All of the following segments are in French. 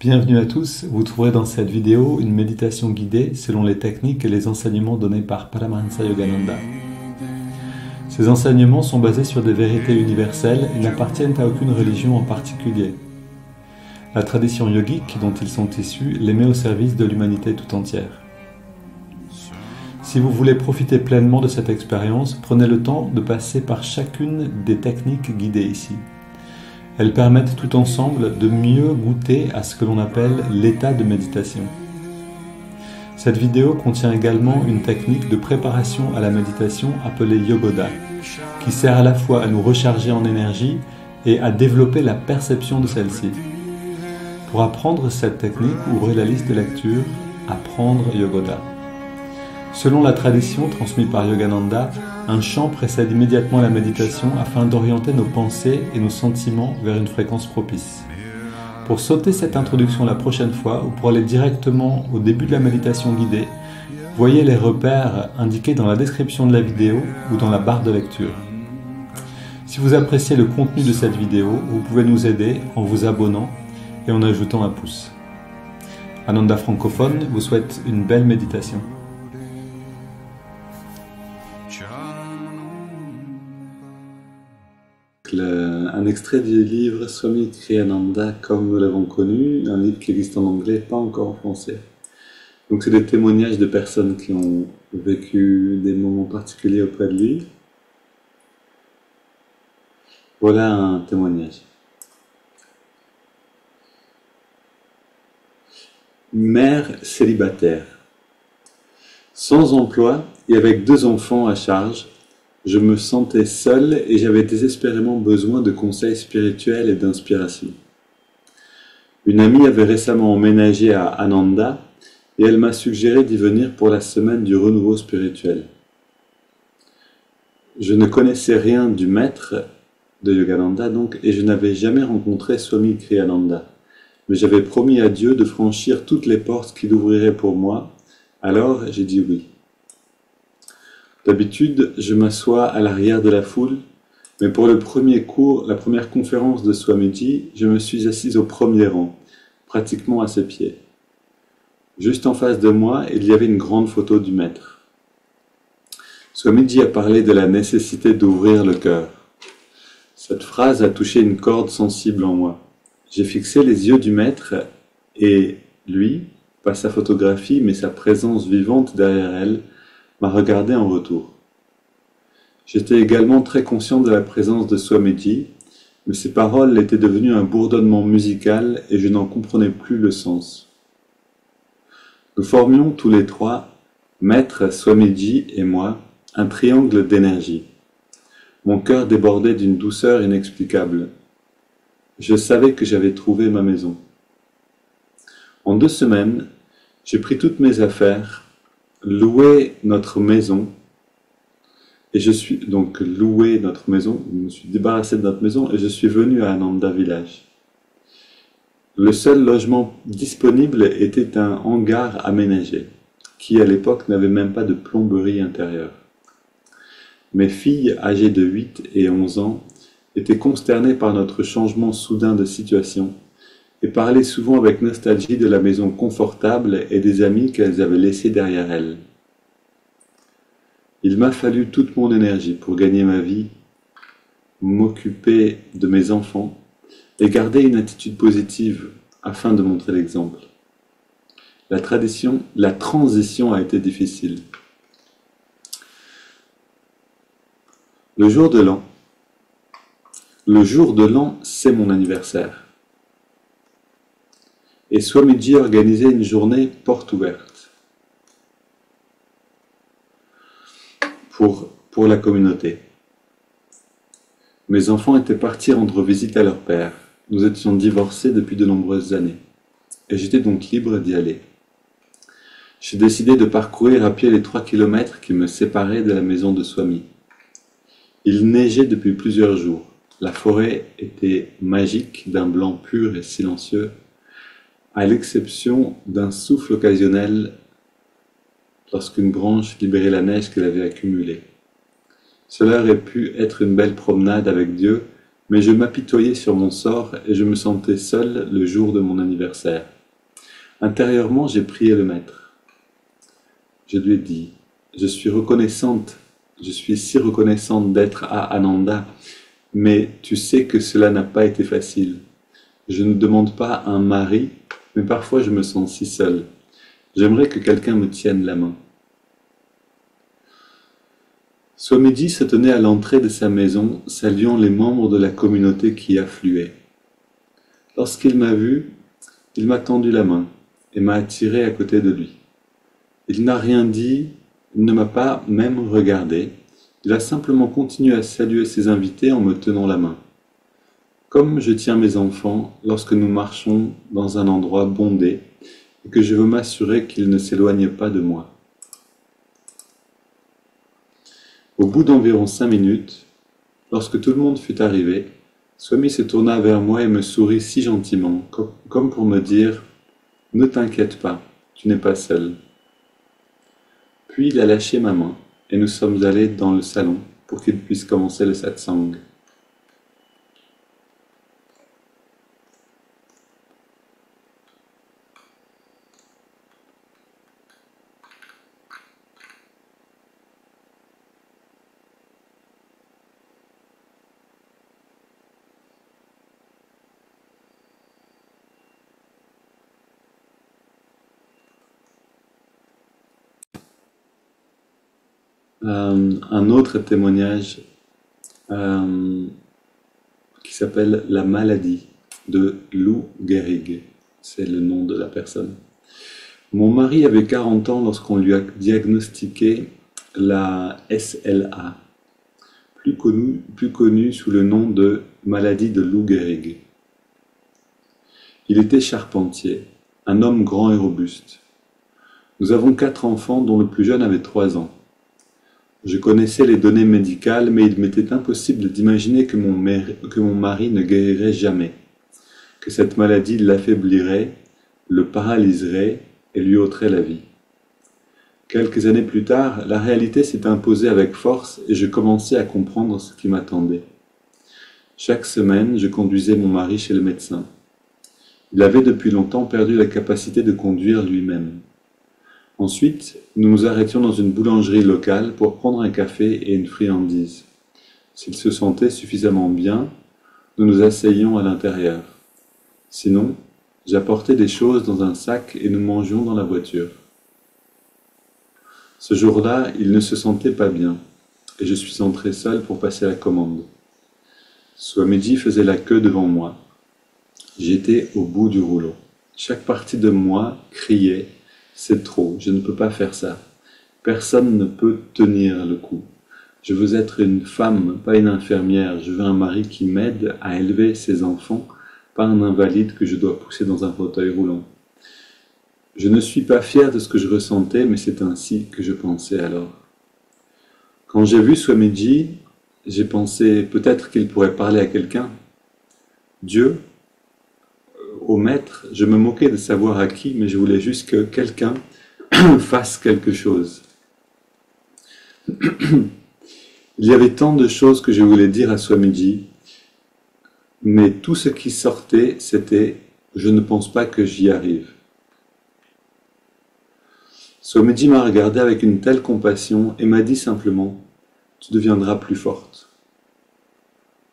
Bienvenue à tous, vous trouverez dans cette vidéo une méditation guidée selon les techniques et les enseignements donnés par Paramahansa Yogananda. Ces enseignements sont basés sur des vérités universelles et n'appartiennent à aucune religion en particulier. La tradition yogique dont ils sont issus les met au service de l'humanité tout entière. Si vous voulez profiter pleinement de cette expérience, prenez le temps de passer par chacune des techniques guidées ici. Elles permettent tout ensemble de mieux goûter à ce que l'on appelle l'état de méditation. Cette vidéo contient également une technique de préparation à la méditation appelée Yogoda, qui sert à la fois à nous recharger en énergie et à développer la perception de celle-ci. Pour apprendre cette technique, ouvrez la liste de lecture « Apprendre Yogoda ». Selon la tradition transmise par Yogananda, un chant précède immédiatement la méditation afin d'orienter nos pensées et nos sentiments vers une fréquence propice. Pour sauter cette introduction la prochaine fois ou pour aller directement au début de la méditation guidée, voyez les repères indiqués dans la description de la vidéo ou dans la barre de lecture. Si vous appréciez le contenu de cette vidéo, vous pouvez nous aider en vous abonnant et en ajoutant un pouce. Ananda francophone vous souhaite une belle méditation. Un extrait du livre Swami Kriyananda comme nous l'avons connu, un livre qui existe en anglais, pas encore en français. Donc c'est des témoignages de personnes qui ont vécu des moments particuliers auprès de lui. Voilà un témoignage. Mère célibataire. Sans emploi et avec 2 enfants à charge, je me sentais seul et j'avais désespérément besoin de conseils spirituels et d'inspiration. Une amie avait récemment emménagé à Ananda et elle m'a suggéré d'y venir pour la semaine du renouveau spirituel. Je ne connaissais rien du maître de Yogananda donc et je n'avais jamais rencontré Swami Kriyananda, mais j'avais promis à Dieu de franchir toutes les portes qu'il ouvrirait pour moi, alors j'ai dit oui. D'habitude, je m'assois à l'arrière de la foule, mais pour le premier cours, la première conférence de Swamiji, je me suis assise au premier rang, pratiquement à ses pieds. Juste en face de moi, il y avait une grande photo du maître. Swamiji a parlé de la nécessité d'ouvrir le cœur. Cette phrase a touché une corde sensible en moi. J'ai fixé les yeux du maître et lui, pas sa photographie, mais sa présence vivante derrière elle, m'a regardé en retour. J'étais également très conscient de la présence de Swamiji, mais ses paroles étaient devenues un bourdonnement musical et je n'en comprenais plus le sens. Nous formions tous les trois, Maître, Swamiji et moi, un triangle d'énergie. Mon cœur débordait d'une douceur inexplicable. Je savais que j'avais trouvé ma maison. En 2 semaines, j'ai pris toutes mes affaires, loué notre maison, et je suis donc loué notre maison, je me suis débarrassé de notre maison et je suis venu à Ananda Village. Le seul logement disponible était un hangar aménagé, qui à l'époque n'avait même pas de plomberie intérieure. Mes filles, âgées de 8 et 11 ans, étaient consternées par notre changement soudain de situation, et parlaient souvent avec nostalgie de la maison confortable et des amis qu'elles avaient laissés derrière elles. Il m'a fallu toute mon énergie pour gagner ma vie, m'occuper de mes enfants et garder une attitude positive afin de montrer l'exemple. La transition a été difficile. Le jour de l'an, c'est mon anniversaire. Et Swamiji organisait une journée porte ouverte pour la communauté. Mes enfants étaient partis rendre visite à leur père. Nous étions divorcés depuis de nombreuses années, et j'étais donc libre d'y aller. J'ai décidé de parcourir à pied les 3 kilomètres qui me séparaient de la maison de Swami. Il neigeait depuis plusieurs jours. La forêt était magique, d'un blanc pur et silencieux, à l'exception d'un souffle occasionnel lorsqu'une branche libérait la neige qu'elle avait accumulée. Cela aurait pu être une belle promenade avec Dieu, Mais je m'apitoyais sur mon sort et je me sentais seul le jour de mon anniversaire. Intérieurement, j'ai prié le maître. Je lui ai dit, je suis reconnaissante, je suis si reconnaissante d'être à Ananda, mais tu sais que cela n'a pas été facile. Je ne demande pas un mari, mais parfois je me sens si seul. J'aimerais que quelqu'un me tienne la main. Swamiji se tenait à l'entrée de sa maison, saluant les membres de la communauté qui affluaient. Lorsqu'il m'a vu, il m'a tendu la main et m'a attiré à côté de lui. Il n'a rien dit, il ne m'a pas même regardé, il a simplement continué à saluer ses invités en me tenant la main. Comme je tiens mes enfants lorsque nous marchons dans un endroit bondé et que je veux m'assurer qu'ils ne s'éloignent pas de moi. Au bout d'environ 5 minutes, lorsque tout le monde fut arrivé, Swami se tourna vers moi et me sourit si gentiment, comme pour me dire « Ne t'inquiète pas, tu n'es pas seul ». Puis il a lâché ma main et nous sommes allés dans le salon pour qu'il puisse commencer le satsang. Un autre témoignage qui s'appelle La maladie de Lou Gehrig, c'est le nom de la personne. Mon mari avait 40 ans lorsqu'on lui a diagnostiqué la SLA, plus connue sous le nom de maladie de Lou Gehrig. Il était charpentier, un homme grand et robuste. Nous avons 4 enfants dont le plus jeune avait 3 ans. Je connaissais les données médicales, mais il m'était impossible d'imaginer que mon mari ne guérirait jamais, que cette maladie l'affaiblirait, le paralyserait et lui ôterait la vie. Quelques années plus tard, la réalité s'est imposée avec force et je commençais à comprendre ce qui m'attendait. Chaque semaine, je conduisais mon mari chez le médecin. Il avait depuis longtemps perdu la capacité de conduire lui-même. Ensuite, nous nous arrêtions dans une boulangerie locale pour prendre un café et une friandise. S'il se sentait suffisamment bien, nous nous asseyions à l'intérieur. Sinon, j'apportais des choses dans un sac et nous mangions dans la voiture. Ce jour-là, il ne se sentait pas bien, et je suis entré seul pour passer la commande. Swamiji faisait la queue devant moi. J'étais au bout du rouleau. Chaque partie de moi criait « C'est trop, je ne peux pas faire ça. Personne ne peut tenir le coup. Je veux être une femme, pas une infirmière. Je veux un mari qui m'aide à élever ses enfants, pas un invalide que je dois pousser dans un fauteuil roulant. » Je ne suis pas fier de ce que je ressentais, mais c'est ainsi que je pensais alors. Quand j'ai vu Swamiji, j'ai pensé peut-être qu'il pourrait parler à quelqu'un. Dieu, au maître, je me moquais de savoir à qui, mais je voulais juste que quelqu'un fasse quelque chose. Il y avait tant de choses que je voulais dire à Swamiji, mais tout ce qui sortait, c'était « je ne pense pas que j'y arrive ». Swamiji m'a regardé avec une telle compassion et m'a dit simplement « tu deviendras plus forte ».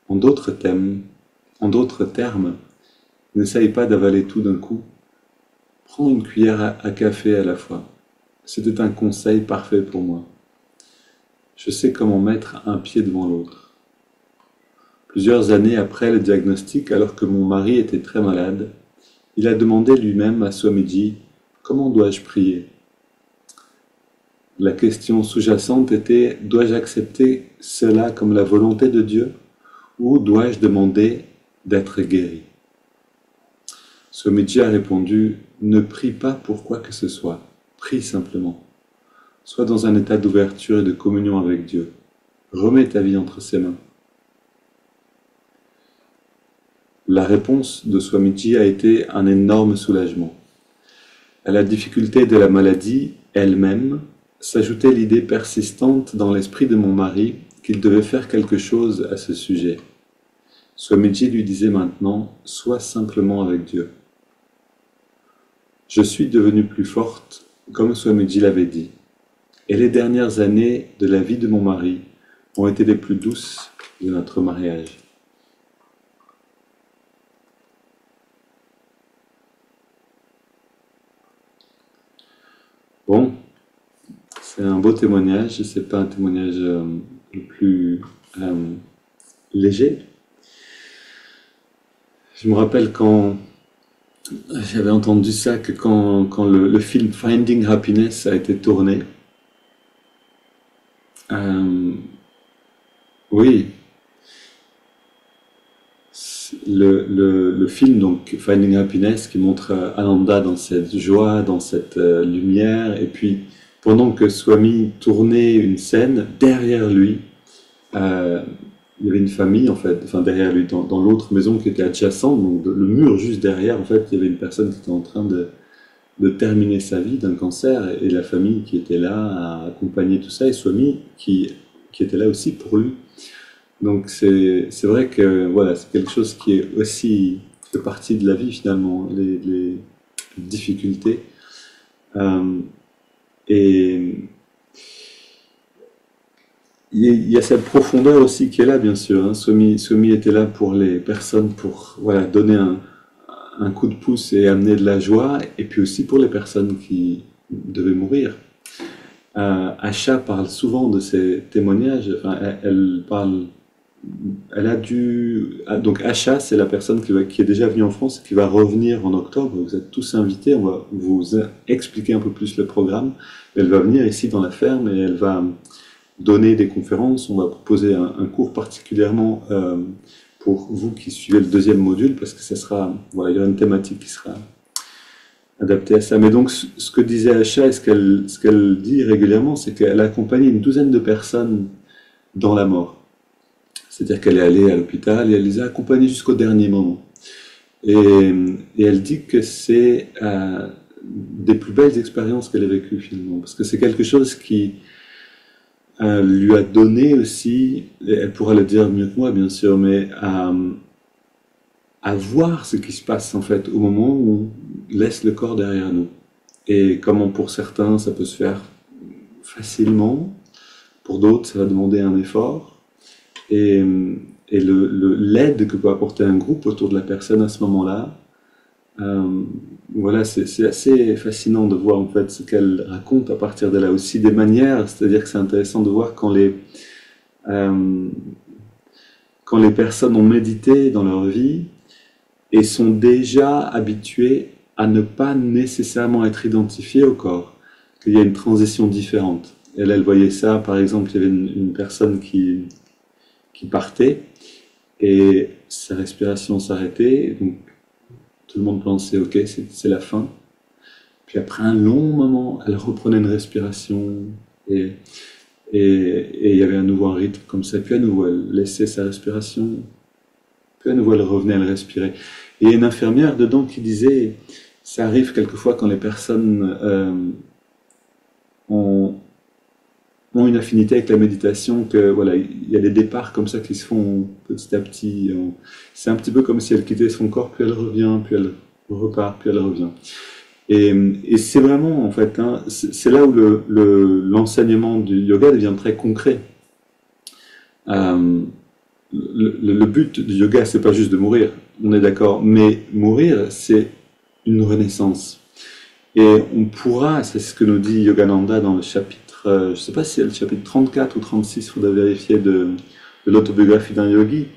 En d'autres termes, n'essaye pas d'avaler tout d'un coup. Prends une cuillère à café à la fois. C'était un conseil parfait pour moi. Je sais comment mettre un pied devant l'autre. Plusieurs années après le diagnostic, alors que mon mari était très malade, il a demandé lui-même à Swamiji « Comment dois-je prier ?» La question sous-jacente était « Dois-je accepter cela comme la volonté de Dieu ou dois-je demander d'être guéri ?» Swamiji a répondu « Ne prie pas pour quoi que ce soit, prie simplement. Sois dans un état d'ouverture et de communion avec Dieu. Remets ta vie entre ses mains. » La réponse de Swamiji a été un énorme soulagement. À la difficulté de la maladie elle-même, s'ajoutait l'idée persistante dans l'esprit de mon mari qu'il devait faire quelque chose à ce sujet. Swamiji lui disait maintenant: sois simplement avec Dieu. Je suis devenue plus forte, comme Swamiji l'avait dit, et les dernières années de la vie de mon mari ont été les plus douces de notre mariage. Bon, c'est un beau témoignage, c'est pas un témoignage le plus léger. Je me rappelle quand j'avais entendu ça, que quand le film Finding Happiness a été tourné, euh, oui, le film donc Finding Happiness qui montre Ananda dans cette joie, dans cette lumière, et puis pendant que Swami tournait une scène, derrière lui, euh, il y avait une famille en fait, enfin derrière lui, dans l'autre maison qui était adjacente, donc le mur juste derrière, en fait, il y avait une personne qui était en train de terminer sa vie d'un cancer, et la famille qui était là à accompagner tout ça, et Swami qui était là aussi pour lui. Donc c'est vrai que voilà, c'est quelque chose qui est aussi fait partie de la vie finalement, les difficultés. Euh, et il y a cette profondeur aussi qui est là, bien sûr, hein. Swami était là pour les personnes, pour voilà, donner un coup de pouce et amener de la joie, et puis aussi pour les personnes qui devaient mourir. Asha parle souvent de ces témoignages, enfin, elle parle. Elle a dû. Donc Asha, c'est la personne qui est déjà venue en France et qui va revenir en octobre. Vous êtes tous invités, on va vous expliquer un peu plus le programme. Elle va venir ici dans la ferme et elle va donner des conférences. On va proposer un cours particulièrement pour vous qui suivez le deuxième module, parce que ça sera, voilà, il y aura une thématique qui sera adaptée à ça. Mais donc ce que disait Asha et ce qu'elle dit régulièrement, c'est qu'elle a accompagné une douzaine de personnes dans la mort. C'est-à-dire qu'elle est allée à l'hôpital et elle les a accompagnés jusqu'au dernier moment. Et, et elle dit que c'est des plus belles expériences qu'elle a vécues finalement, parce que c'est quelque chose qui lui a donné aussi, et elle pourra le dire mieux que moi bien sûr, mais à voir ce qui se passe en fait au moment où on laisse le corps derrière nous. Et comment pour certains ça peut se faire facilement, pour d'autres ça va demander un effort. Et, et l'aide que peut apporter un groupe autour de la personne à ce moment-là, voilà, c'est assez fascinant de voir en fait ce qu'elle raconte à partir de là. Aussi des manières, c'est-à-dire que c'est intéressant de voir euh, quand les personnes ont médité dans leur vie et sont déjà habituées à ne pas nécessairement être identifiées au corps, qu'il y a une transition différente. Elle voyait ça, par exemple, il y avait une personne qui partait et sa respiration s'arrêtait, donc tout le monde pensait ok, c'est la fin. Puis après un long moment, elle reprenait une respiration et, et il y avait à nouveau un rythme comme ça. Puis à nouveau, elle laissait sa respiration, puis à nouveau, elle revenait, elle respirait. Et il y a une infirmière dedans qui disait, ça arrive quelquefois quand les personnes ont une affinité avec la méditation, que voilà, il y a des départs comme ça qui se font petit à petit. C'est un petit peu comme si elle quittait son corps, puis elle revient, puis elle repart, puis elle revient. Et c'est vraiment, en fait, hein, c'est là où l'enseignement du yoga devient très concret. Euh, le but du yoga, c'est pas juste de mourir, on est d'accord, mais mourir, c'est une renaissance. Et on pourra, c'est ce que nous dit Yogananda dans le chapitre, je ne sais pas si c'est le chapitre 34 ou 36, il faudra vérifier, de l'autobiographie d'un yogi.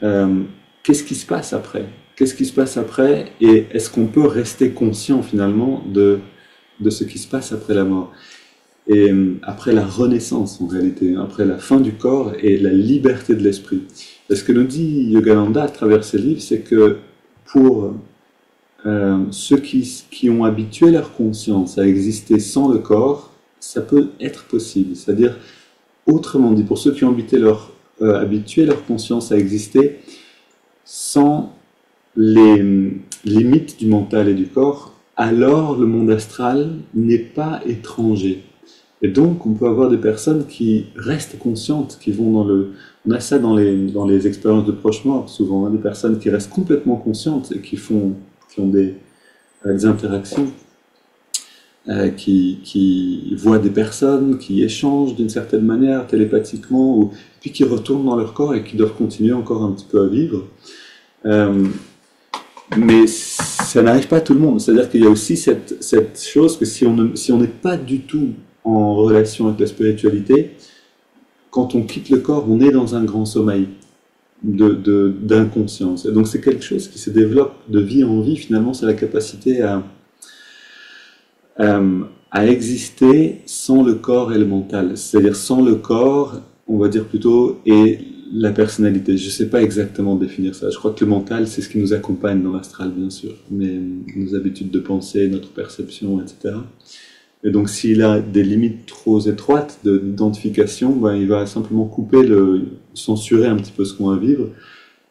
Qu'est-ce qui se passe après? Qu'est-ce qui se passe après? Et est-ce qu'on peut rester conscient finalement de ce qui se passe après la mort? Et après la renaissance en réalité, après la fin du corps et la liberté de l'esprit. Et ce que nous dit Yogananda à travers ses livres, c'est que pour ceux qui ont habitué leur conscience à exister sans le corps, ça peut être possible. C'est-à-dire, autrement dit, pour ceux qui ont habitué leur conscience à exister sans les limites du mental et du corps, alors le monde astral n'est pas étranger. Et donc, on peut avoir des personnes qui restent conscientes, qui vont dans le... On a ça dans les expériences de proche mort, souvent, hein, des personnes qui restent complètement conscientes et qui ont des interactions, qui voient des personnes, qui échangent d'une certaine manière, télépathiquement, ou, puis qui retournent dans leur corps et qui doivent continuer encore un petit peu à vivre. Euh, mais ça n'arrive pas à tout le monde. C'est-à-dire qu'il y a aussi cette chose que si on n'est pas du tout en relation avec la spiritualité, quand on quitte le corps, on est dans un grand sommeil d'inconscience. Et donc c'est quelque chose qui se développe de vie en vie. Finalement, c'est la capacité à exister sans le corps et le mental. C'est-à-dire sans le corps, on va dire plutôt, et la personnalité. Je ne sais pas exactement définir ça. Je crois que le mental, c'est ce qui nous accompagne dans l'astral, bien sûr. Mais nos habitudes de pensée, notre perception, etc. Et donc s'il a des limites trop étroites d'identification, ben, il va simplement censurer un petit peu ce qu'on va vivre,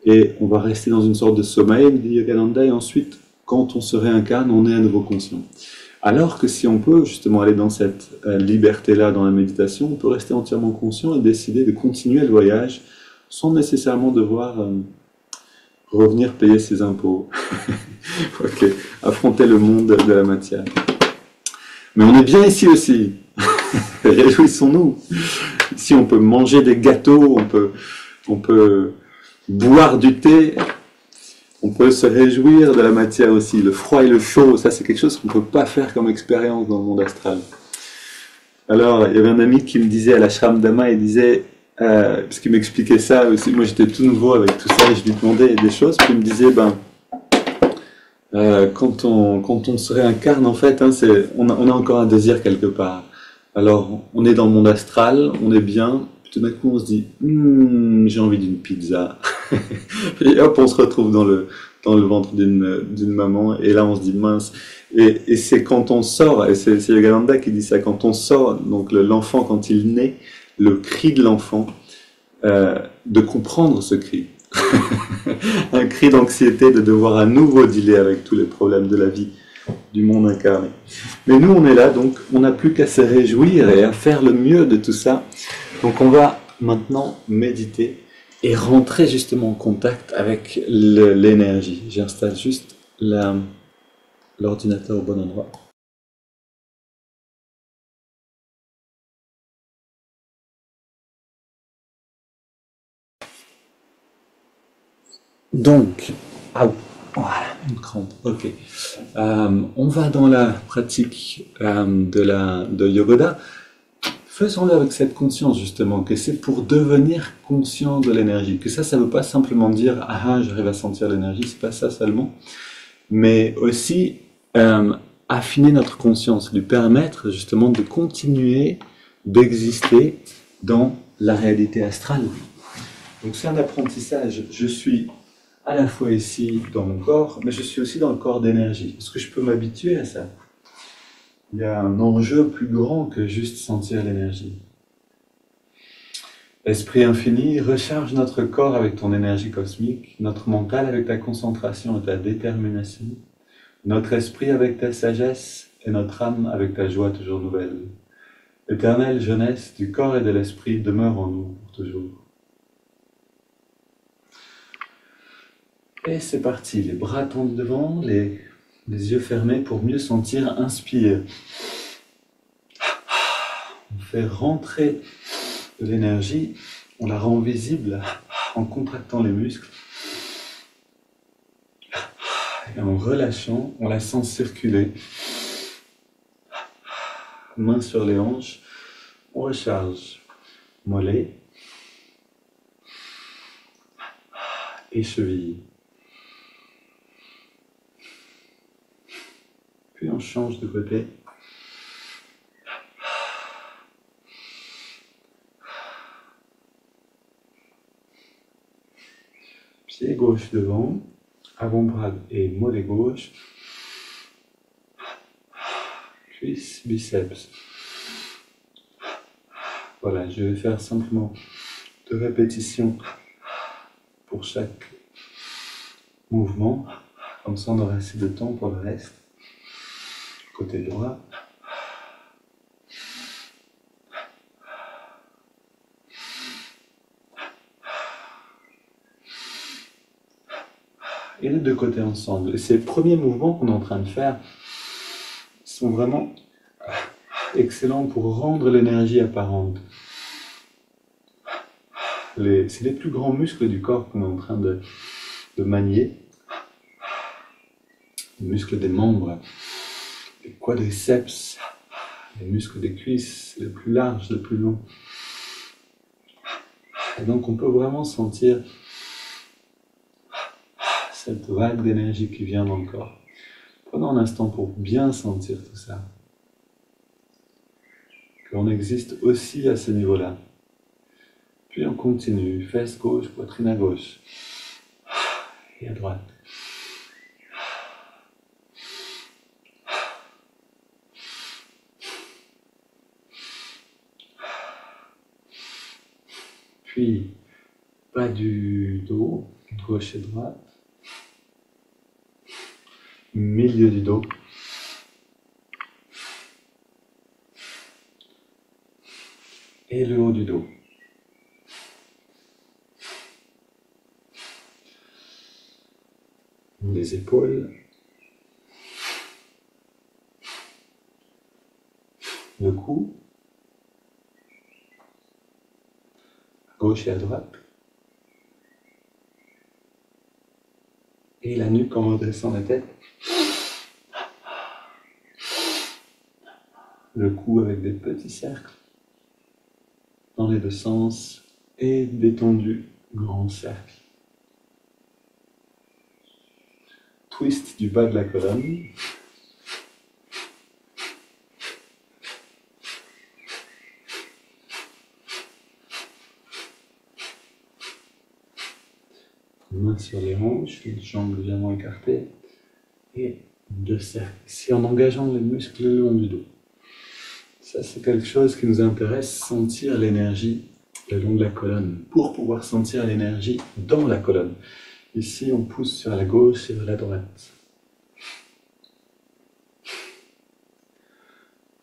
et on va rester dans une sorte de sommeil, dit Yogananda, et ensuite, quand on se réincarne, on est à nouveau conscient. Alors que si on peut justement aller dans cette liberté-là dans la méditation, on peut rester entièrement conscient et décider de continuer le voyage sans nécessairement devoir revenir payer ses impôts. Ok, affronter le monde de la matière. Mais on est bien ici aussi. Réjouissons-nous. Ici, on peut manger des gâteaux, on peut boire du thé, on peut se réjouir de la matière aussi. Le froid et le chaud, ça c'est quelque chose qu'on ne peut pas faire comme expérience dans le monde astral. Alors, il y avait un ami qui me disait à l'ashram Dhamma, il disait, parce qu'il m'expliquait ça aussi, moi j'étais tout nouveau avec tout ça, et je lui demandais des choses, puis il me disait, quand on se réincarne, en fait, hein, on a encore un désir quelque part. Alors, on est dans le monde astral, on est bien, puis tout d'un coup on se dit, j'ai envie d'une pizza. Et hop, on se retrouve dans le ventre d'une maman, et là on se dit, mince. Et c'est quand on sort, et c'est Yogananda qui dit ça, quand on sort, donc l'enfant quand il naît, le cri de l'enfant, de comprendre ce cri. Un cri d'anxiété de devoir à nouveau dealer avec tous les problèmes de la vie, du monde incarné. Mais nous, on est là, donc on n'a plus qu'à se réjouir et à faire le mieux de tout ça. Donc on va maintenant méditer et rentrer justement en contact avec l'énergie. J'installe juste l'ordinateur au bon endroit. Donc, voilà, une crampe, ok. On va dans la pratique de Yogoda. Faisons-le avec cette conscience justement, que c'est pour devenir conscient de l'énergie. Que ça ne veut pas simplement dire « Ah, j'arrive à sentir l'énergie », c'est pas ça seulement. Mais aussi affiner notre conscience, lui permettre justement de continuer d'exister dans la réalité astrale. Donc c'est un apprentissage. Je suis à la fois ici dans mon corps, mais je suis aussi dans le corps d'énergie. Est-ce que je peux m'habituer à ça? Il y a un enjeu plus grand que juste sentir l'énergie. Esprit infini, recharge notre corps avec ton énergie cosmique, notre mental avec ta concentration et ta détermination, notre esprit avec ta sagesse et notre âme avec ta joie toujours nouvelle. Éternelle jeunesse du corps et de l'esprit demeure en nous pour toujours. Et c'est parti, les bras tendus devant, les yeux fermés pour mieux sentir. Inspire. On fait rentrer de l'énergie, on la rend visible en contractant les muscles. Et en relâchant, on la sent circuler. Main sur les hanches, on recharge. Mollet et cheville. Puis on change de côté. Pied gauche devant, avant-bras et mollet gauche. Cuisse, biceps. Voilà, je vais faire simplement 2 répétitions pour chaque mouvement. Comme ça, on aura assez de temps pour le reste. Côté droit. et les deux côtés ensemble. Et ces premiers mouvements qu'on est en train de faire sont vraiment excellents pour rendre l'énergie apparente. C'est les plus grands muscles du corps qu'on est en train de manier. Les muscles des membres, les quadriceps, les muscles des cuisses, les plus larges, les plus longs. Et donc on peut vraiment sentir cette vague d'énergie qui vient dans le corps. Prenons un instant pour bien sentir tout ça. Qu'on existe aussi à ce niveau-là. Puis on continue, fesses gauche, poitrine à gauche. Et à droite. Puis, bas du dos, gauche et droite. Milieu du dos. Et le haut du dos. Les épaules. Le cou. À gauche et à droite. Et la nuque en redressant la tête. Le cou avec des petits cercles dans les deux sens et détendu, grand cercle. Twist du bas de la colonne. Main sur les hanches, les jambes légèrement écartées et deux cercles ici en engageant les muscles le long du dos. Ça, c'est quelque chose qui nous intéresse, sentir l'énergie le long de la colonne, pour pouvoir sentir l'énergie dans la colonne. Ici, on pousse sur la gauche et vers la droite.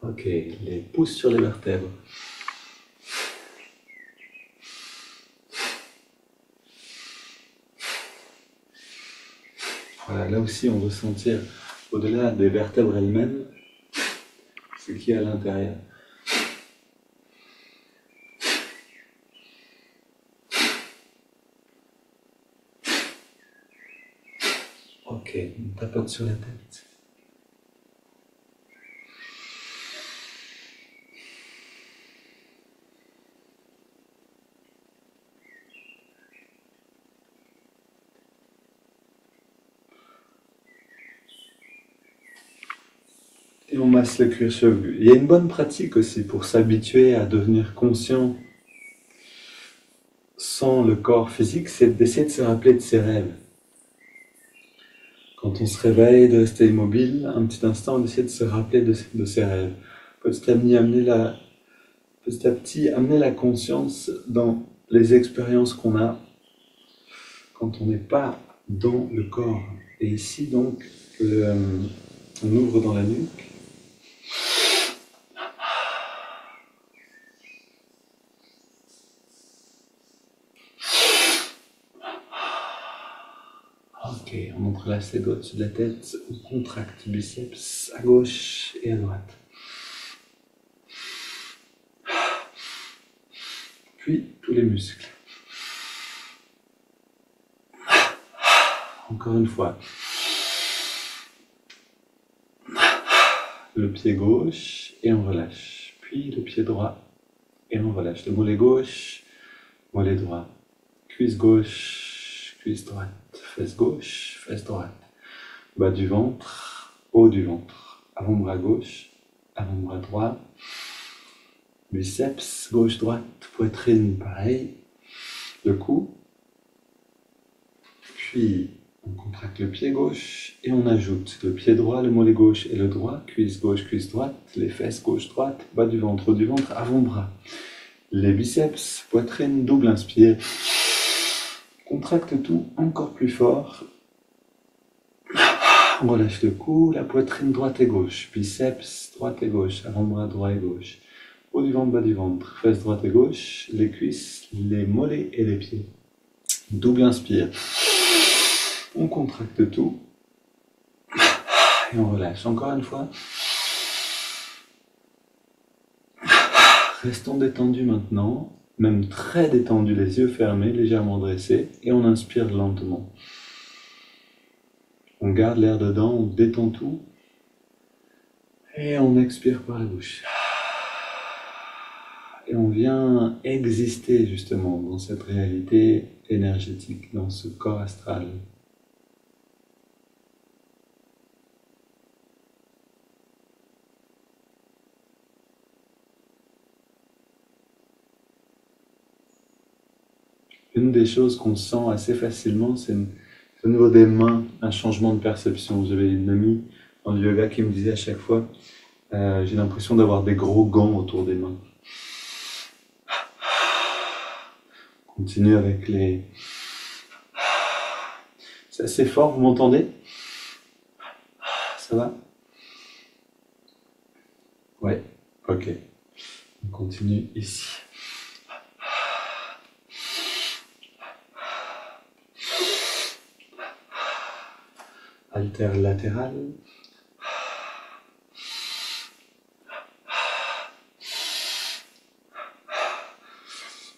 Ok, les pouces sur les vertèbres. Voilà, là aussi, on veut sentir, au-delà des vertèbres elles-mêmes, ce qui est à l'intérieur. Ok, on tapote sur la tête. Et on masse le cuir chevelu. Il y a une bonne pratique aussi pour s'habituer à devenir conscient sans le corps physique, c'est d'essayer de se rappeler de ses rêves. Quand on se réveille, de rester immobile, un petit instant, on essaie de se rappeler de ses rêves. Petit à petit, amener la conscience dans les expériences qu'on a quand on n'est pas dans le corps. Et ici, donc, on ouvre dans la nuque. Ok, on entrelace les doigts au-dessus de la tête, on contracte biceps à gauche et à droite. Puis tous les muscles. Encore une fois. Le pied gauche et on relâche. Puis le pied droit et on relâche. Le mollet gauche, mollet droit. Cuisse gauche, cuisse droite. Fesse gauche, fesse droite. Bas du ventre, haut du ventre. Avant-bras gauche, avant-bras droit. Biceps, gauche-droite. Poitrine, pareil. Le cou. Puis on contracte le pied gauche et on ajoute le pied droit, le mollet gauche et le droit. Cuisse gauche, cuisse droite. Les fesses gauche-droite. Bas du ventre, haut du ventre. Avant-bras. Les biceps, poitrine, double inspire. Contracte tout encore plus fort. On relâche le cou, la poitrine droite et gauche. Biceps, droite et gauche. Avant-bras droit et gauche. Haut du ventre, bas du ventre. Fesses droite et gauche. Les cuisses, les mollets et les pieds. Double inspire. On contracte tout et on relâche. Encore une fois. Restons détendus maintenant, même très détendus, les yeux fermés, légèrement dressés, et on inspire lentement. On garde l'air dedans, on détend tout, et on expire par la bouche. Et on vient exister justement dans cette réalité énergétique, dans ce corps astral. Une des choses qu'on sent assez facilement, c'est au niveau des mains, un changement de perception. J'avais une amie en yoga qui me disait à chaque fois, j'ai l'impression d'avoir des gros gants autour des mains. Continue avec les... C'est assez fort, vous m'entendez? Ça va? Ouais, ok. On continue ici. Haltère latérale.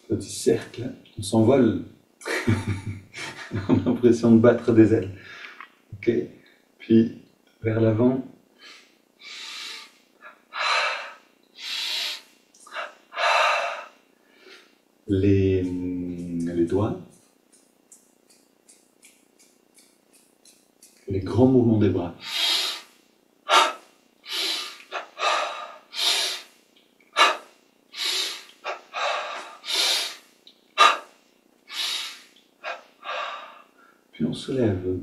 Petit cercle, on s'envole. On a l'impression de battre des ailes. Ok, puis vers l'avant. Les doigts. Les grands mouvements des bras. Puis on se lève.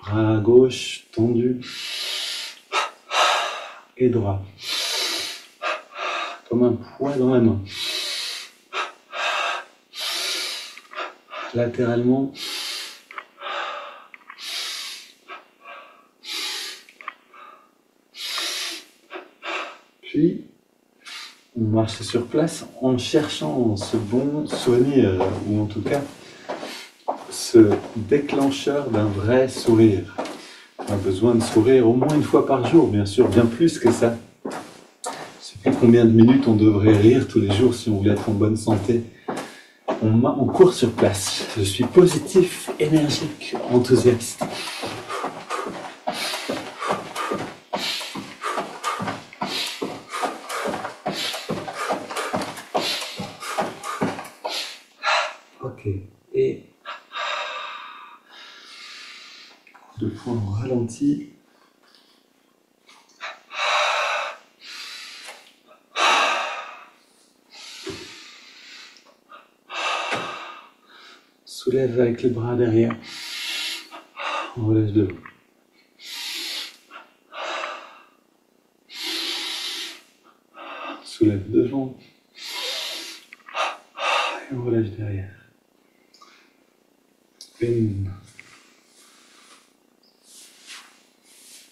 Bras gauche tendu et droit. Comme un poids dans la main. Latéralement. Puis, on marche sur place en cherchant ce bon souvenir, ou en tout cas, ce déclencheur d'un vrai sourire. On a besoin de sourire au moins une fois par jour, bien sûr, bien plus que ça. Je ne sais plus combien de minutes on devrait rire tous les jours si on voulait être en bonne santé. On court sur place. Je suis positif, énergique, enthousiaste. Ok, et deux fois on ralentit. Soulève avec les bras derrière. On relève devant. Soulève devant. Et on relève derrière. Une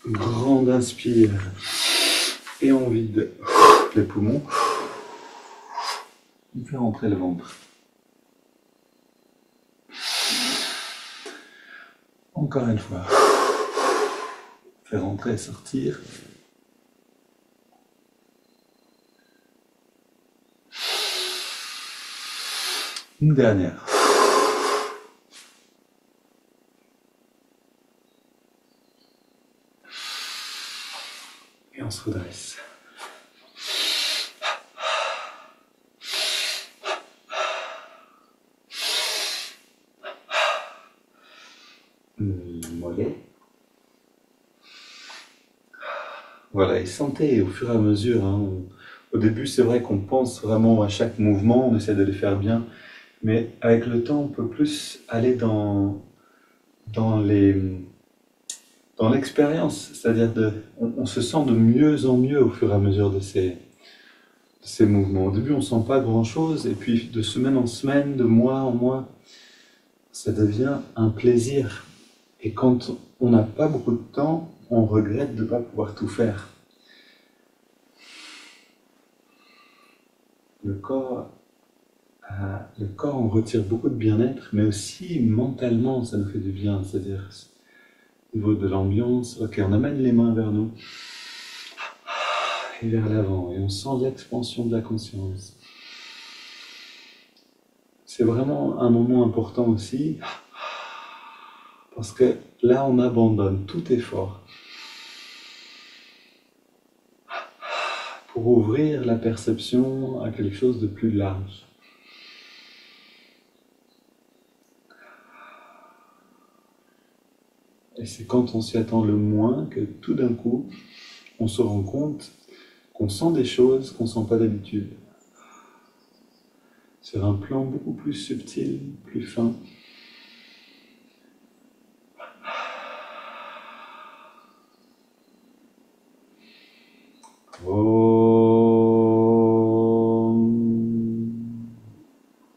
grande inspire. Et on vide les poumons. On fait rentrer le ventre. Encore une fois. Faire rentrer et sortir. Une dernière. Et on se redresse. Mollet. Voilà, et sentez au fur et à mesure. Au début, c'est vrai qu'on pense vraiment à chaque mouvement, on essaie de les faire bien, mais avec le temps, on peut plus aller dans l'expérience, c'est-à-dire on se sent de mieux en mieux au fur et à mesure de ces mouvements. Au début, on ne sent pas grand-chose, et puis de semaine en semaine, de mois en mois, ça devient un plaisir. Et quand on n'a pas beaucoup de temps, on regrette de ne pas pouvoir tout faire. Le corps Le corps en retire beaucoup de bien-être, mais aussi mentalement, ça nous fait du bien. C'est-à-dire, au niveau de l'ambiance, ok, on amène les mains vers nous et vers l'avant, et on sent l'expansion de la conscience. C'est vraiment un moment important aussi, parce que là, on abandonne tout effort pour ouvrir la perception à quelque chose de plus large. Et c'est quand on s'y attend le moins que tout d'un coup, on se rend compte qu'on sent des choses qu'on ne sent pas d'habitude. Sur un plan beaucoup plus subtil, plus fin.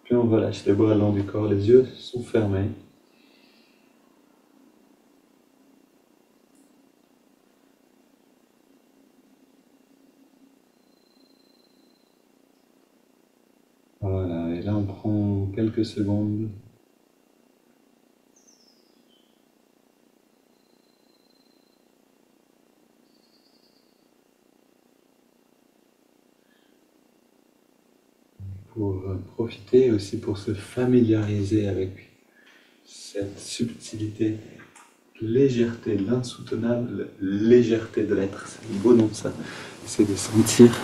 Puis on relâche les bras le long du corps, les yeux sont fermés. Voilà, et là on prend quelques secondes pour profiter, aussi pour se familiariser avec cette subtilité, légèreté, l'insoutenable légèreté de l'être. C'est le beau nom de ça. C'est de sentir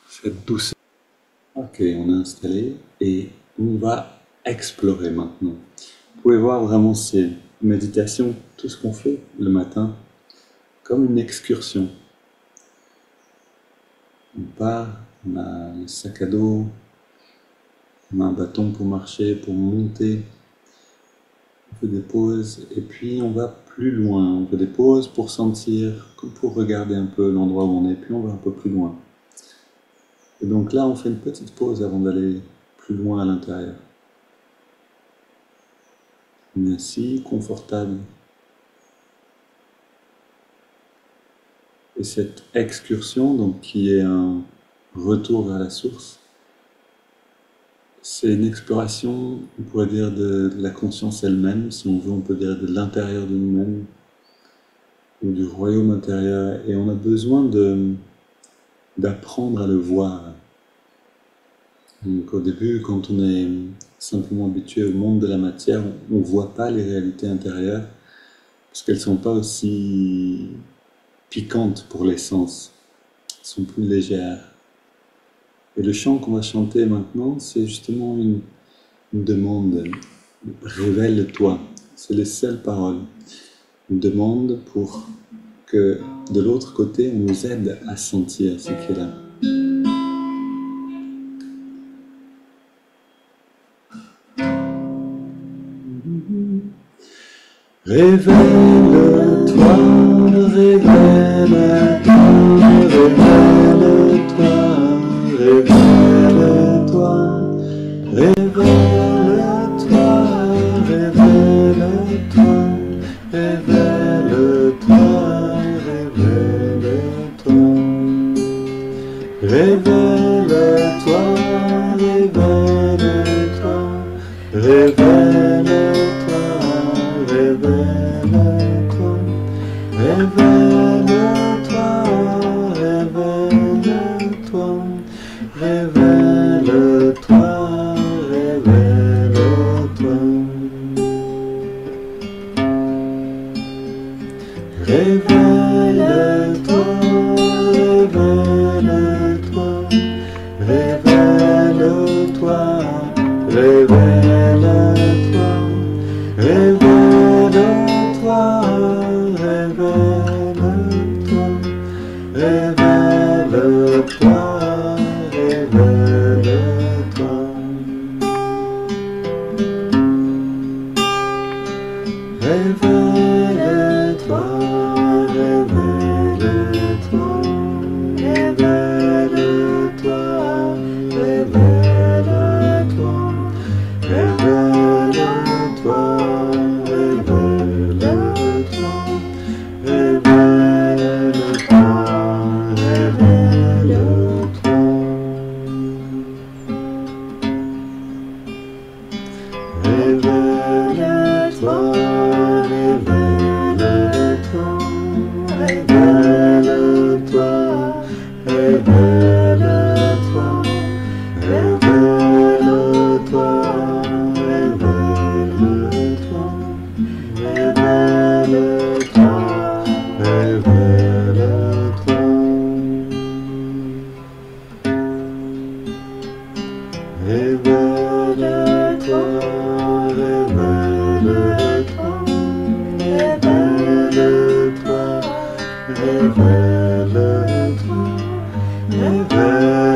cette douceur. Ok, on a installé et on va explorer maintenant. Vous pouvez voir vraiment ces méditations, tout ce qu'on fait le matin, comme une excursion. On part, on a le sac à dos, on a un bâton pour marcher, pour monter, on fait des pauses et puis on va plus loin. On fait des pauses pour sentir, pour regarder un peu l'endroit où on est, puis on va un peu plus loin. Et donc là, on fait une petite pause avant d'aller plus loin à l'intérieur. On est assis, confortable. Et cette excursion, donc, qui est un retour vers la source, c'est une exploration, on pourrait dire, de la conscience elle-même, si on veut, on peut dire de l'intérieur de nous-mêmes, ou du royaume intérieur, et on a besoin d'apprendre à le voir. Donc au début, quand on est simplement habitué au monde de la matière, on ne voit pas les réalités intérieures, parce qu'elles ne sont pas aussi piquantes pour les sens, elles sont plus légères. Et le chant qu'on va chanter maintenant, c'est justement une demande, révèle-toi, c'est les seules paroles. Une demande pour que de l'autre côté, on nous aide à sentir ce qui est là. Révèle-toi, révèle-toi, révèle-toi, révèle-toi, révèle-toi, révèle-toi, révèle-toi, révèle-toi, révèle-toi, révèle-toi, révèle-toi. Révèle-toi, révèle-toi, révèle-toi, révèle-toi, révèle-toi. Révèle-toi, révèle-toi, Révèle-toi, révèle-toi, révèle-toi, révèle-toi, révèle-toi, révèle-toi, révèle-toi,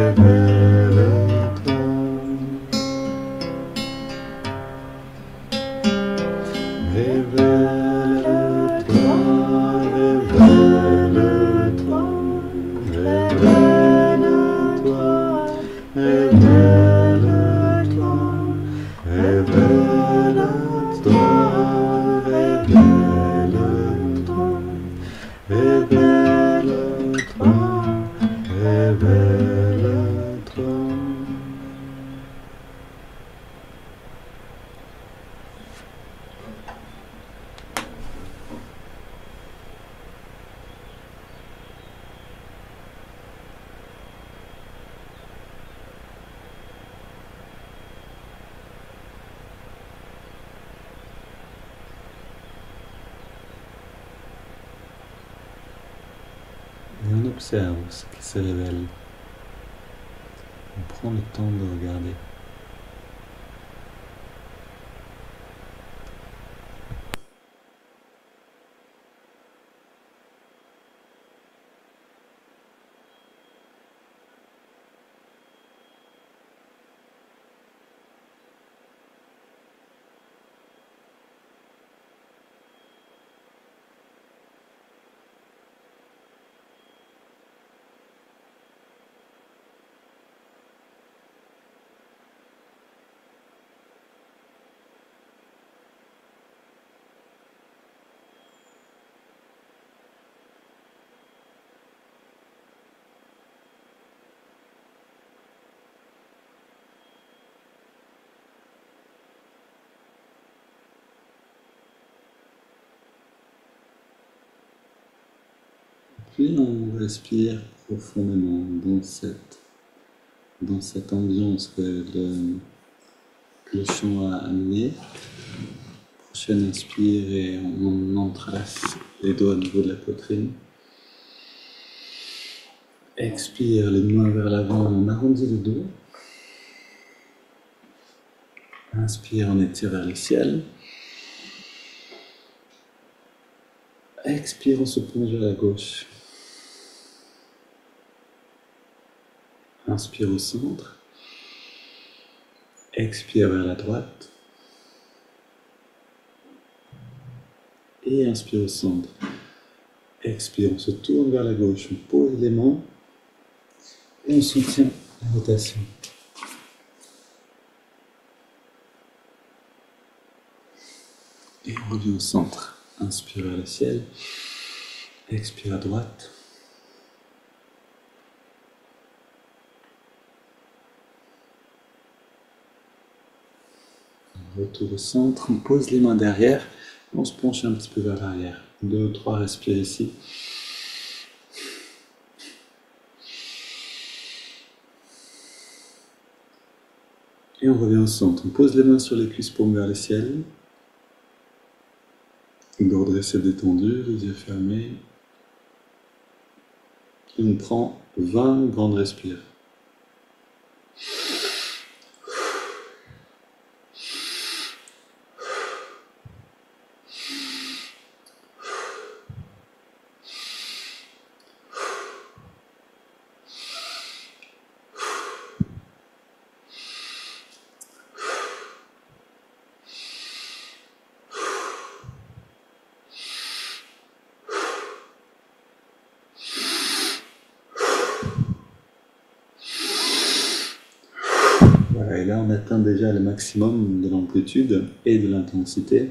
révèle-toi. Révèle-toi, révèle-toi, révèle-toi, révèle-toi, révèle-toi, révèle-toi, révèle-toi, révèle-toi. Et on observe ce qui se révèle. On prend le temps de regarder. Puis on respire profondément dans cette ambiance que le chant a amenée. Prochaine inspire et on entrelace les doigts au niveau de la poitrine. Expire, les mains vers l'avant, on arrondit le dos. Inspire, on étire vers le ciel. Expire, on se plonge vers la gauche. Inspire au centre. Expire vers la droite. Et inspire au centre. Expire, on se tourne vers la gauche. On pose les mains. Et on soutient la rotation. Et on revient au centre. Inspire vers le ciel. Expire à droite. Retour au centre, on pose les mains derrière, on se penche un petit peu vers l'arrière. 2 ou 3 respires ici. Et on revient au centre. On pose les mains sur les cuisses, paumes vers le ciel. Dos dressé détendu, les yeux fermés. Et on prend 20 grandes respires. Voilà, et là on atteint déjà le maximum de l'amplitude et de l'intensité.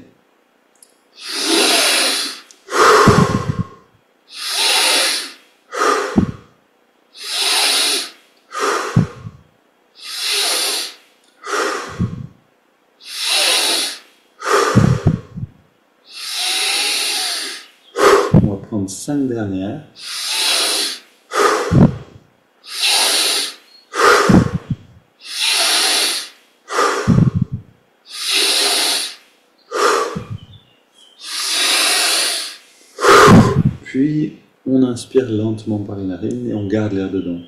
On va prendre 5 dernières. Puis, on inspire lentement par les narines et on garde l'air dedans.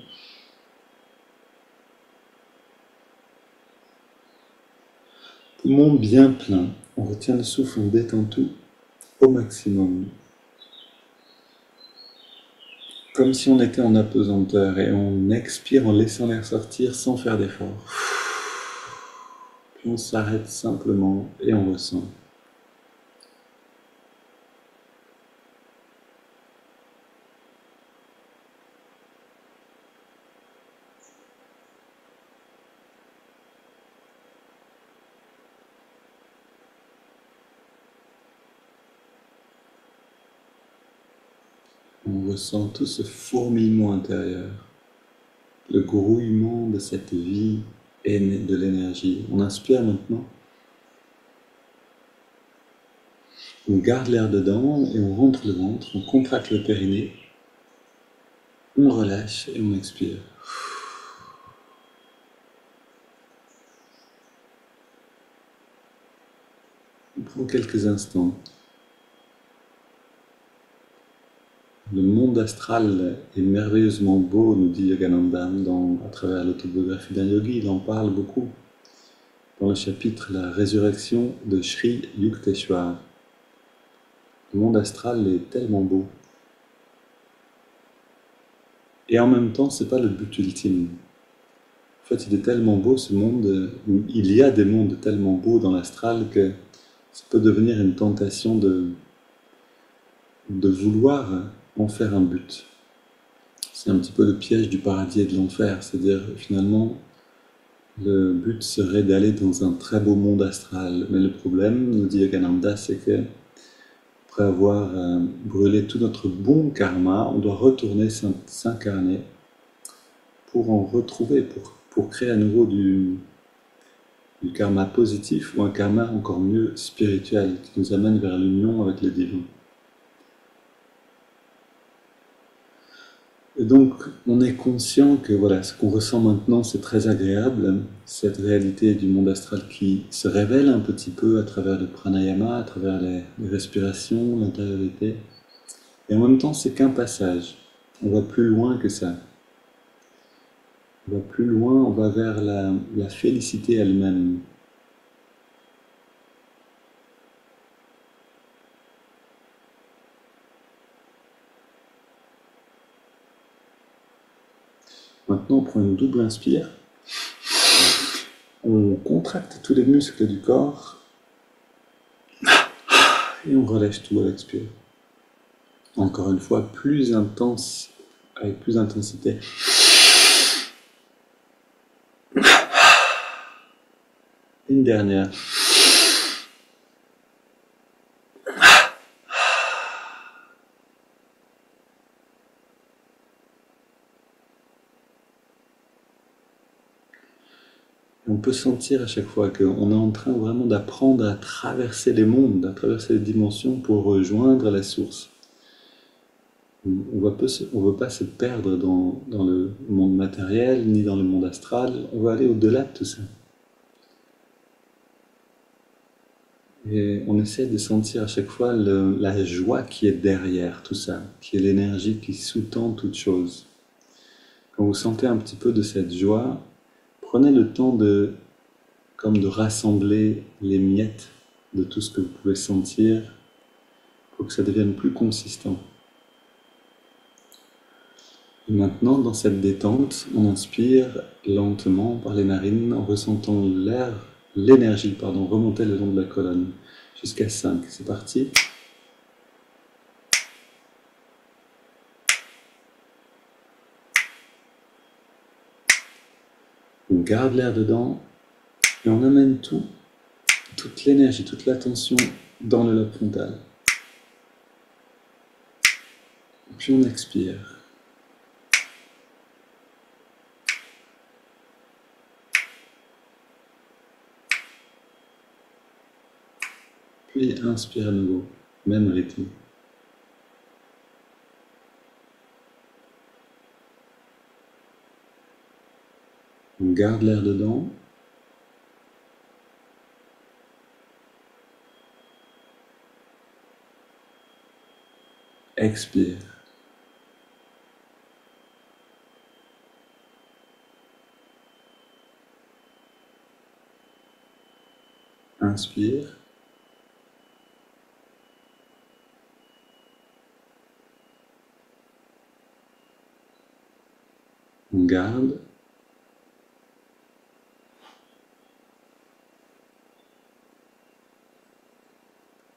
Poumon bien plein. On retient le souffle, on détend tout au maximum. Comme si on était en apesanteur et on expire en laissant l'air sortir sans faire d'effort. Puis on s'arrête simplement et on ressent. On ressent tout ce fourmillement intérieur, le grouillement de cette vie et de l'énergie. On inspire maintenant. On garde l'air dedans et on rentre le ventre, on contracte le périnée, on relâche et on expire. On prend quelques instants. Le monde astral est merveilleusement beau, nous dit Yogananda à travers l'autobiographie d'un yogi. Il en parle beaucoup dans le chapitre La résurrection de Sri Yukteswar. Le monde astral est tellement beau. Et en même temps, ce n'est pas le but ultime. En fait, il est tellement beau ce monde, il y a des mondes tellement beaux dans l'astral que ça peut devenir une tentation de vouloir en faire un but. C'est un petit peu le piège du paradis et de l'enfer, c'est-à-dire finalement le but serait d'aller dans un très beau monde astral. Mais le problème, nous dit Yogananda, c'est que après avoir brûlé tout notre bon karma, on doit retourner s'incarner pour en retrouver, pour créer à nouveau du karma positif ou un karma encore mieux spirituel qui nous amène vers l'union avec le divin. Et donc, on est conscient que voilà, ce qu'on ressent maintenant, c'est très agréable, cette réalité du monde astral qui se révèle un petit peu à travers le pranayama, à travers les respirations, l'intériorité. Et en même temps, c'est qu'un passage. On va plus loin que ça. On va plus loin, on va vers la félicité elle-même. Maintenant, on prend une double inspire. On contracte tous les muscles du corps et on relâche tout à l'expire. Encore une fois, plus intense, avec plus d'intensité. Une dernière. On peut sentir à chaque fois qu'on est en train vraiment d'apprendre à traverser les mondes, à traverser les dimensions pour rejoindre la source. On ne veut pas se perdre dans le monde matériel, ni dans le monde astral, on va aller au-delà de tout ça. Et on essaie de sentir à chaque fois la joie qui est derrière tout ça, qui est l'énergie qui sous-tend toute chose. Quand vous sentez un petit peu de cette joie, prenez le temps de rassembler les miettes de tout ce que vous pouvez sentir pour que ça devienne plus consistant. Et maintenant, dans cette détente, on inspire lentement par les narines en ressentant l'énergie remonter le long de la colonne jusqu'à 5. C'est parti. On garde l'air dedans et on amène toute l'énergie, toute l'attention dans le lobe frontal. Puis on expire. Puis inspire à nouveau, même rythme. On garde l'air dedans. Expire. Inspire. On garde.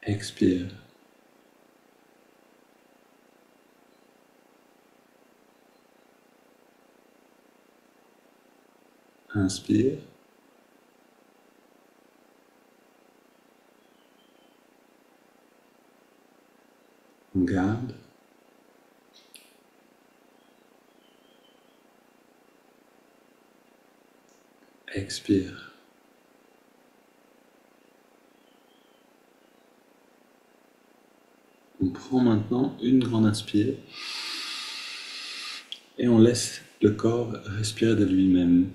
Expire. Inspire. On garde. Expire. On prend maintenant une grande inspire et on laisse le corps respirer de lui-même.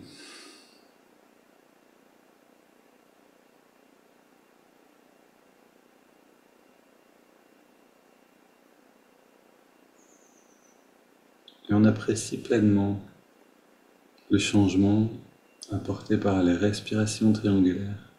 Et on apprécie pleinement le changement apporté par les respirations triangulaires.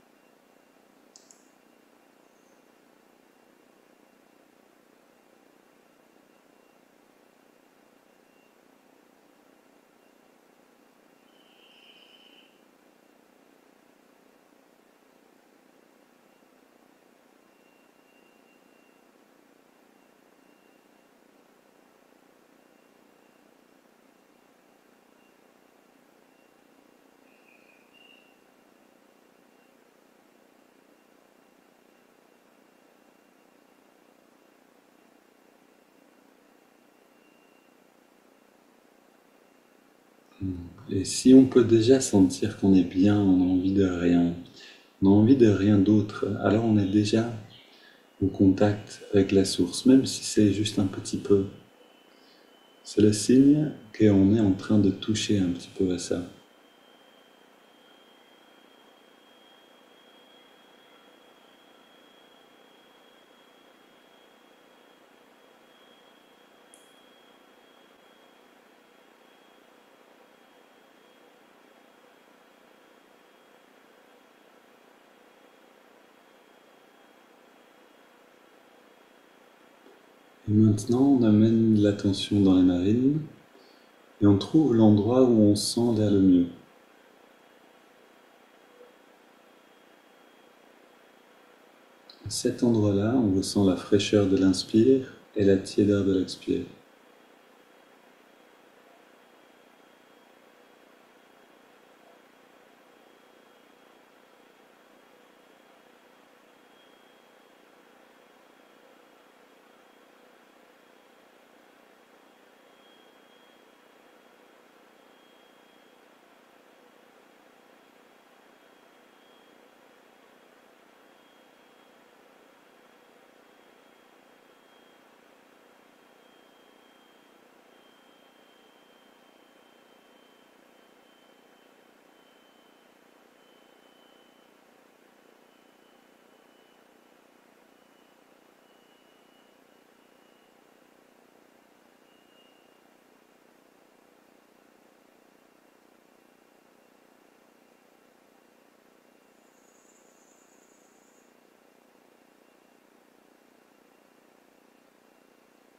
Et si on peut déjà sentir qu'on est bien, on n'a envie de rien, on n'a envie de rien d'autre, alors on est déjà au contact avec la source, même si c'est juste un petit peu. C'est le signe qu'on est en train de toucher un petit peu à ça. Et maintenant, on amène l'attention dans les narines et on trouve l'endroit où on sent l'air le mieux. À cet endroit-là, on ressent la fraîcheur de l'inspire et la tiédeur de l'expire.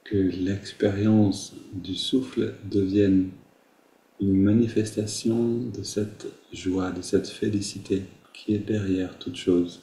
Que l'expérience du souffle devienne une manifestation de cette joie, de cette félicité qui est derrière toute chose.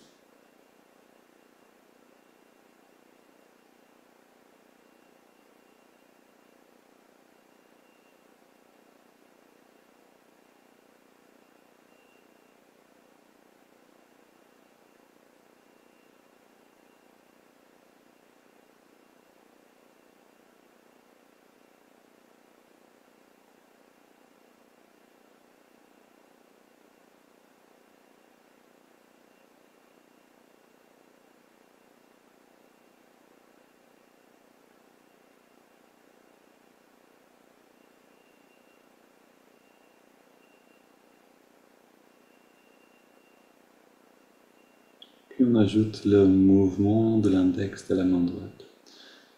Puis on ajoute le mouvement de l'index de la main droite.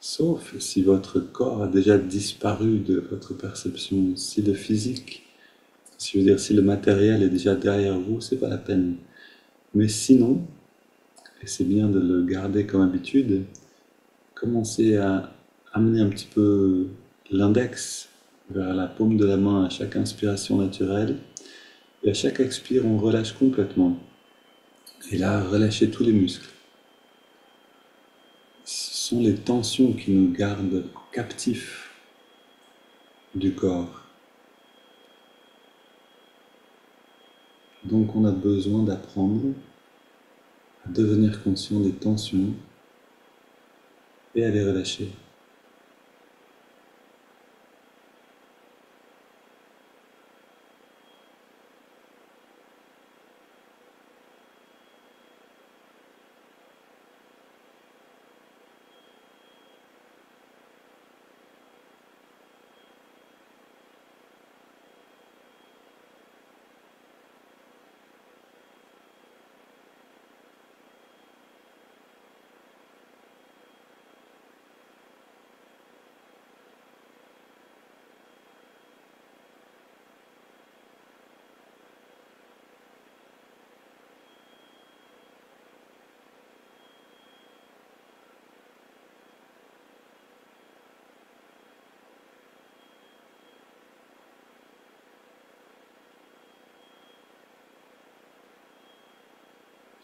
Sauf si votre corps a déjà disparu de votre perception, si le physique, si je veux dire, si le matériel est déjà derrière vous, c'est pas la peine. Mais sinon, et c'est bien de le garder comme habitude, commencez à amener un petit peu l'index vers la paume de la main à chaque inspiration naturelle et à chaque expire on relâche complètement. Et là, relâchez tous les muscles. Ce sont les tensions qui nous gardent captifs du corps. Donc on a besoin d'apprendre à devenir conscient des tensions et à les relâcher.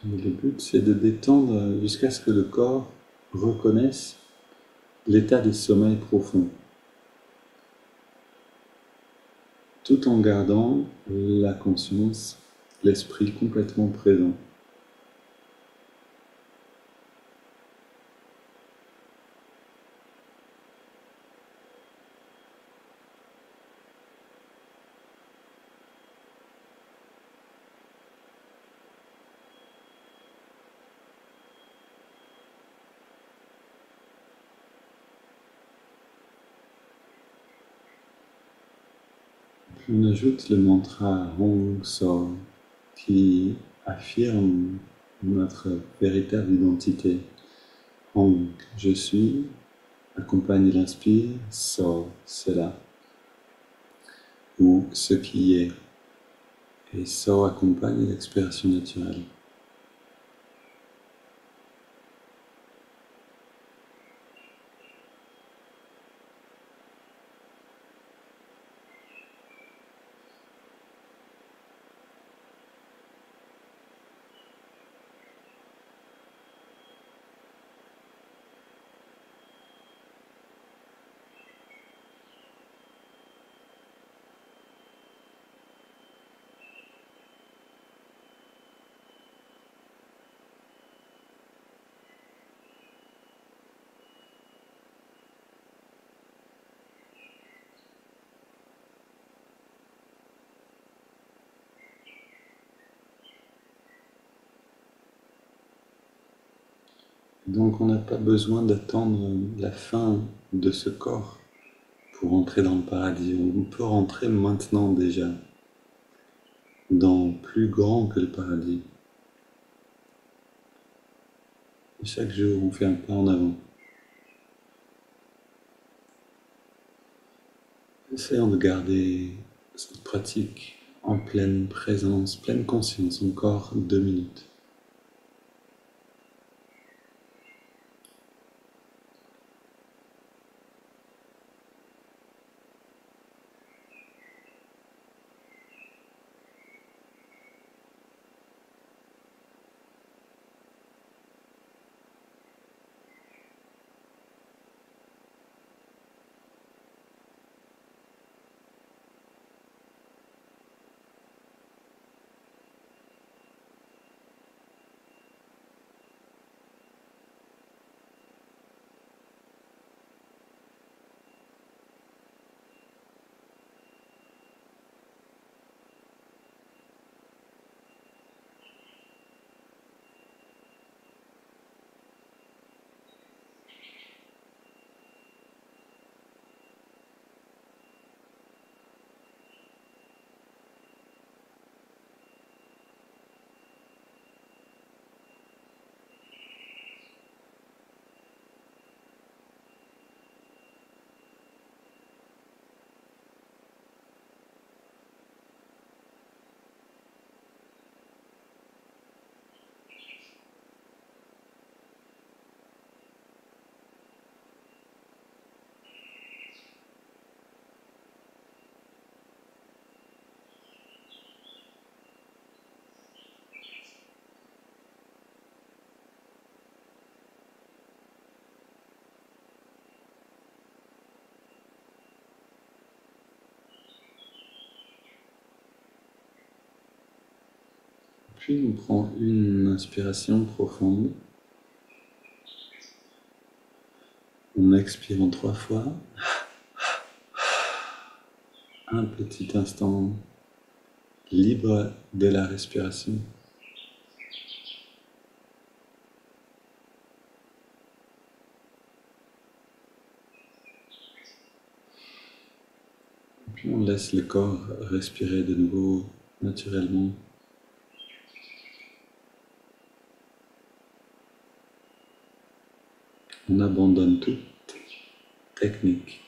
Et le but, c'est de détendre jusqu'à ce que le corps reconnaisse l'état de sommeil profond, tout en gardant la conscience, l'esprit complètement présent. Puis on ajoute le mantra Hong So qui affirme notre véritable identité. Hong, je suis, accompagne l'inspire, So, cela, ou ce qui est, et So accompagne l'expiration naturelle. Donc on n'a pas besoin d'attendre la fin de ce corps pour entrer dans le paradis. On peut rentrer maintenant déjà dans plus grand que le paradis. Et chaque jour, on fait un pas en avant. Essayons de garder cette pratique en pleine présence, pleine conscience, encore 2 minutes. Puis on prend une inspiration profonde. On expire en 3 fois. Un petit instant libre de la respiration. Puis on laisse le corps respirer de nouveau naturellement. On abandonne toute technique.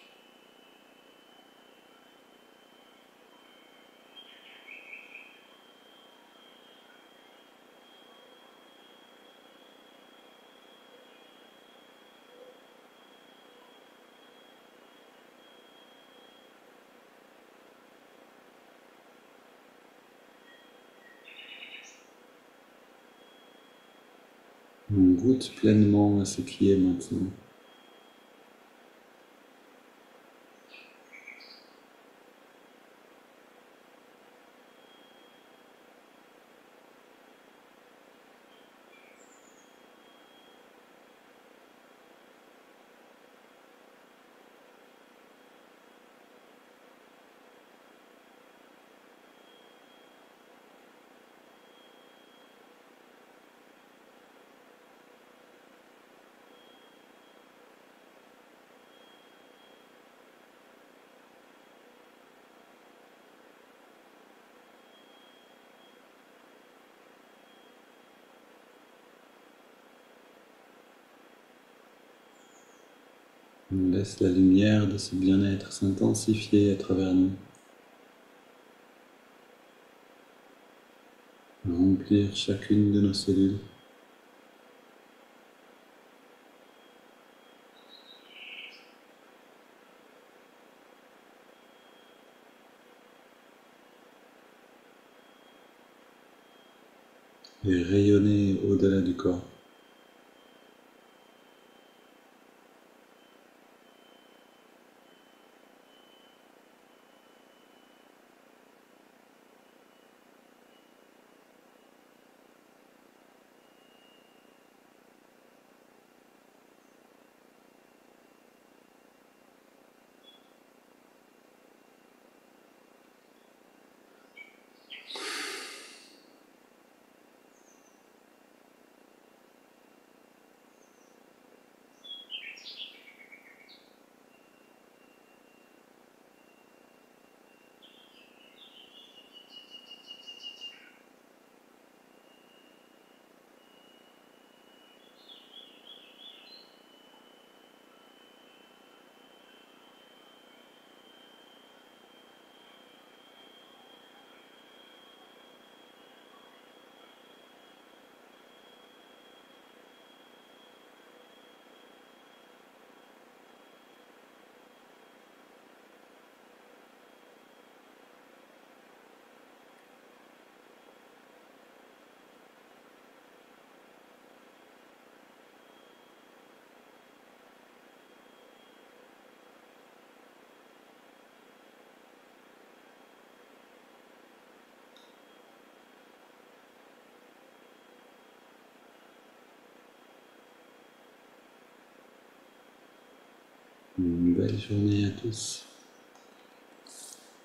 On goûte pleinement à ce qui est maintenant. On laisse la lumière de ce bien-être s'intensifier à travers nous, remplir chacune de nos cellules. Et rayonner au-delà du corps. Une belle journée à tous.